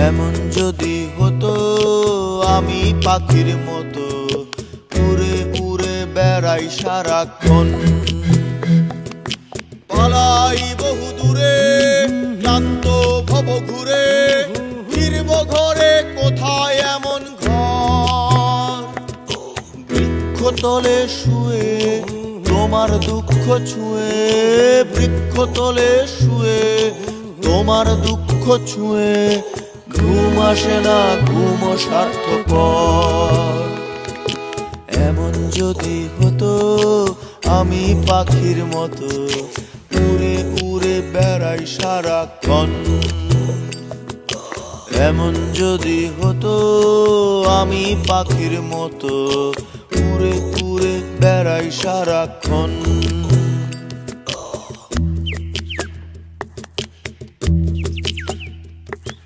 এমন যদি হতো আমি পাখির মতো উড়ে উড়ে বেড়াই সারাক্ষণ, পালাই বহু দূরে ক্লান্ত ভব ঘুরে, ফিরব ঘরে কোথায় এমন ঘর। বৃক্ষতলে শুয়ে তোমার দুঃখ ছুঁয়ে, বৃক্ষতলে শুয়ে তোমার দুঃখ ছুঁয়ে, ঘুম আসে না ঘুম স্বার্থপর। এমন যদি হতো আমি পাখির মতো উড়ে উড়ে বেড়াই সারাক্ষণ, এমন যদি হতো আমি পাখির মতো উড়ে উড়ে বেড়াই সারাক্ষণ।